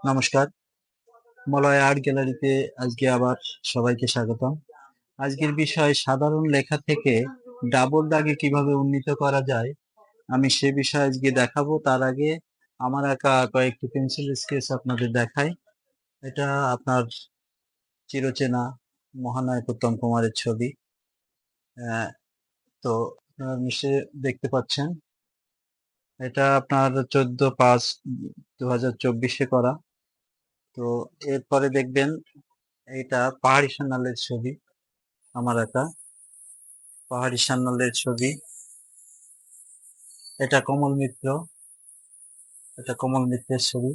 নমস্কার। মলয় আর্ট গ্যালারিতে আজকে আবার সবাইকে স্বাগতম। আজকের বিষয় সাধারণ লেখা থেকে ডাবল দাগে কিভাবে উন্নীত করা যায়, আমি সে বিষয়ে আজকে দেখাবো। তার আগে আমার আঁকা কয়েকটি পেন্সিল স্কেচ আপনাদের দেখাই। এটা আপনার চিরচেনা মহানায়ক উত্তম কুমারের ছবি। আহ, তো আপনারা নিশ্চয়ই দেখতে পাচ্ছেন, এটা আপনার 14/5/2024 করা। তো এরপরে দেখবেন এটা পাহাড়ি সান্যালের ছবি, আমার আঁকা পাহাড়ি সান্যালের ছবি। এটা কমল মিত্র, এটা কমল মিত্রের ছবি।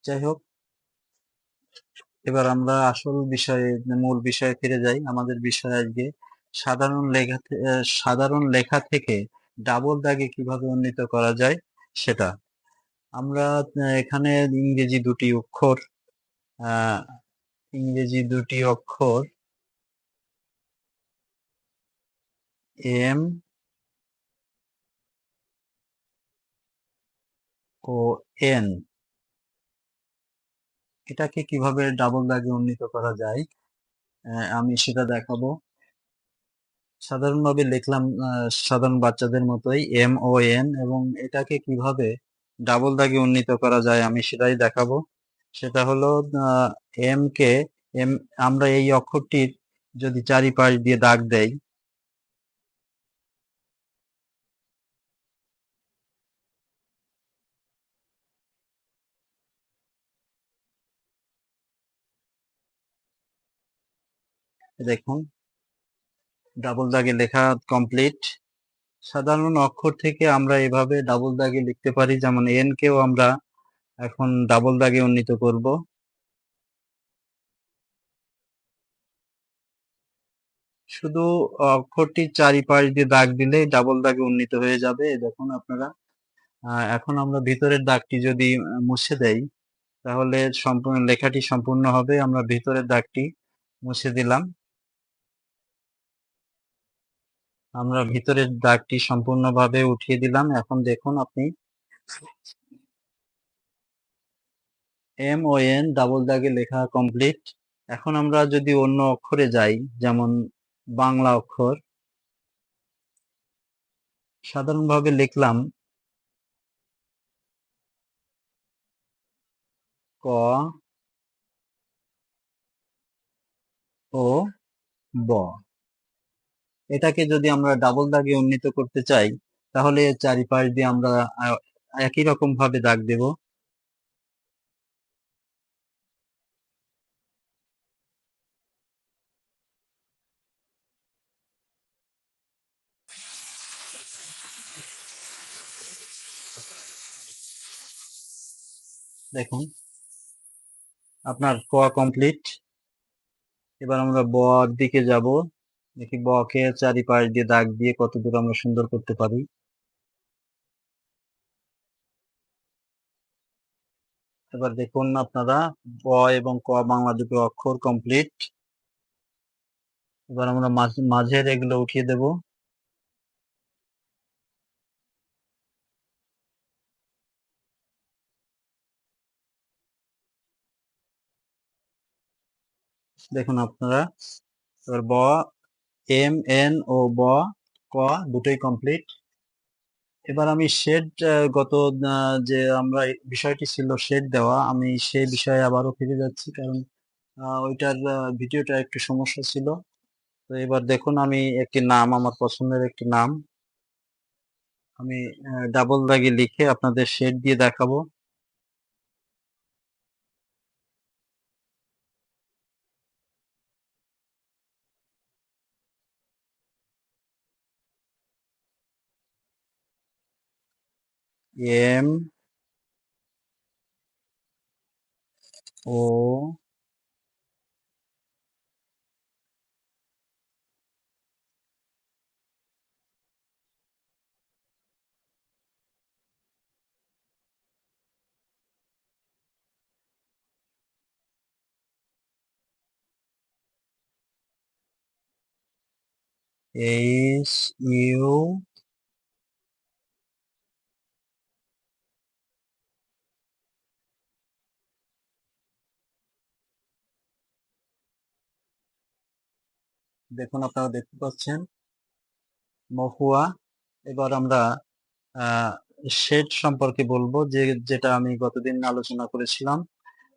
যাই হোক, এবার আমরা আসল বিষয়ে, মূল বিষয়ে ফিরে যাই। আমাদের বিষয় আজকে সাধারণ লেখা থেকে ডাবল দাগে কিভাবে উন্নীত করা যায় সেটা। আমরা এখানে আহ, ইংরেজি দুটি অক্ষর এম ও এন, এটাকে কিভাবে ডাবল দাগে উন্নীত করা যায় আমি সেটা দেখাবো। সাধারণভাবে লিখলাম, সাধারণ বাচ্চাদের মতোই MON, এবং এটাকে কিভাবে ডাবল দাগে উন্নীত করা যায় আমি সেটাই দেখাবো। সেটা হলো এম কে এম, আমরা এই অক্ষরটির যদি চারিপাশ দিয়ে দাগ দেই, দেখুন ডাবল দাগে লেখা কমপ্লিট। সাধারণ অক্ষর থেকে আমরা এভাবে ডাবল দাগে লিখতে পারি, যেমন এন কেও আমরা এখন ডাবল দাগে উন্নীত করব। শুধু অক্ষরটির চারিপাশ দিয়ে দাগ দিলেই ডাবল দাগে উন্নীত হয়ে যাবে। এই দেখুন আপনারা। এখন আমরা ভিতরের দাগটি যদি মুছে দেই, তাহলে সম্পূর্ণ লেখাটি সম্পূর্ণ হবে। আমরা ভিতরের দাগটি মুছে দিলাম। আমরা ভিতরের দাগটি সম্পূর্ণভাবে উঠিয়ে দিলাম। এখন দেখুন আপনি, MON ডাবল দাগে লেখা কমপ্লিট। এখন আমরা যদি অন্য অক্ষরে যাই, যেমন বাংলা অক্ষর, সাধারণভাবে লিখলাম ক ও ব। এটাকে যদি আমরা ডাবল দাগে উন্নীত করতে চাই, তাহলে এর চারিপাশ দিয়ে আমরা আহ, একই রকম ভাবে দাগ দেব। দেখুন আপনার ক কমপ্লিট। এবার আমরা ব র দিকে যাব। দেখি ব কে চারিপাশ দিয়ে দাগ দিয়ে কতদূর আমরা সুন্দর করতে পারি। এবার দেখুন আপনারা, ব এবং ক বাংলা দুটো অক্ষর কমপ্লিট। এবার আমরা মাঝের এগুলো উঠিয়ে দেব। দেখুন আপনারা, এবার ব, MN ও ব, ক দুটোই কমপ্লিট। এবার আমি শেড, গত যে আমরা বিষয়টি ছিল শেড দেওয়া, আমি সেই বিষয়ে আবারও ফিরে যাচ্ছি, কারণ ওইটার ভিডিওটা একটু সমস্যা ছিল। তো এবার দেখুন, আমি একটি নাম, আমার পছন্দের একটি নাম আমি ডাবল দাগে লিখে আপনাদের শেড দিয়ে দেখাবো। MOH, IU, দেখুন আপনারা দেখতে পাচ্ছেন মহুয়া। এবার আমরা শেড সম্পর্কে বলবো, যেটা আমি গতদিন আলোচনা করেছিলাম।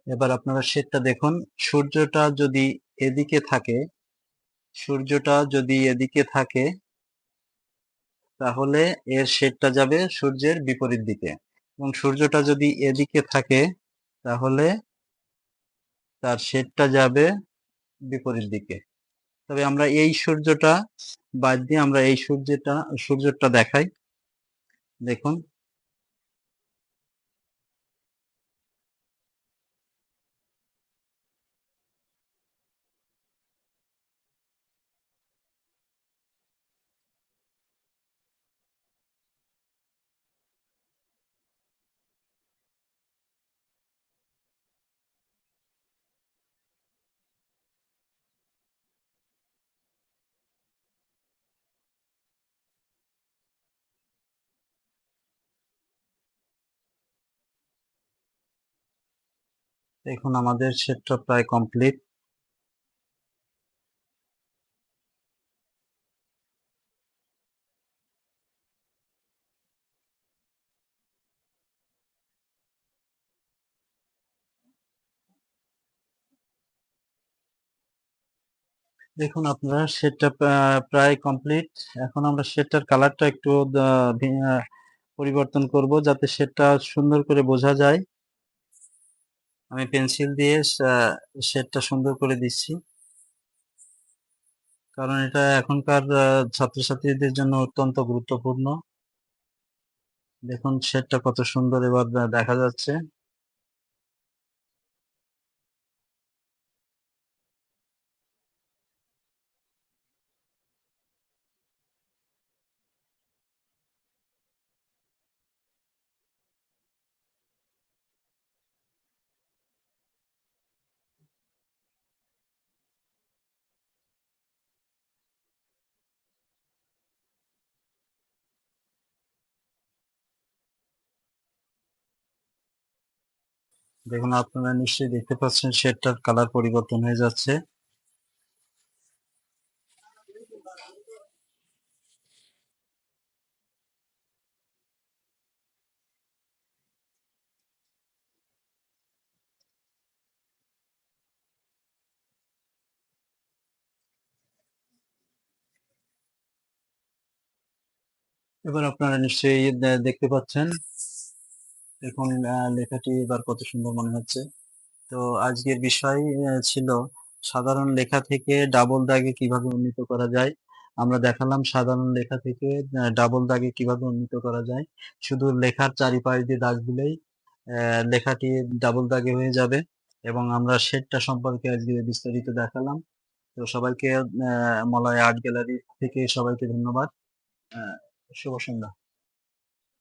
এবার আপনারা শেডটা দেখুন। সূর্যটা যদি এদিকে থাকে সূর্যটা যদি এদিকে থাকে তাহলে এর শেডটা যাবে সূর্যের বিপরীত দিকে, এবং সূর্যটা যদি এদিকে থাকে তাহলে তার শেডটা যাবে বিপরীত দিকে। তবে আমরা এই সূর্যটা বাদ দিয়ে আমরা এই সূর্যটা দেখাই। দেখুন, দেখুন আমাদের শেডটা প্রায় কমপ্লিট। দেখুন আপনারা শেডটা প্রায় কমপ্লিট। এখন আমরা শেডটার কালারটা একটু পরিবর্তন করব যাতে শেডটা সুন্দর করে বোঝা যায়। আমি পেন্সিল দিয়ে শেডটা সুন্দর করে দিচ্ছি, কারণ এটা এখনকার ছাত্রছাত্রীদের জন্য অত্যন্ত গুরুত্বপূর্ণ। দেখুন শেডটা কত সুন্দর এবার দেখা যাচ্ছে। দেখুন আপনারা নিশ্চয়ই দেখতে পাচ্ছেন শেডটার কালার পরিবর্তন হয়ে যাচ্ছে। এবার আপনারা নিশ্চয়ই দেখতে পাচ্ছেন। দেখুন লেখাটি এবার কত সুন্দর মনে হচ্ছে। তো আজকের বিষয় ছিল সাধারণ লেখা থেকে ডাবল দাগে কিভাবে উন্নীত করা যায়। আমরা দেখালাম সাধারণ লেখা থেকে ডাবল দাগে কিভাবে উন্নীত করা যায়। শুধু লেখার চারিপাশ দিয়ে দাগ দিলেই লেখাটি ডাবল দাগে হয়ে যাবে। এবং আমরা শেডটা সম্পর্কে আজকে বিস্তারিত দেখালাম। তো সবাইকে মলয় আর্ট গ্যালারি থেকে সবাইকে ধন্যবাদ। শুভ সন্ধ্যা।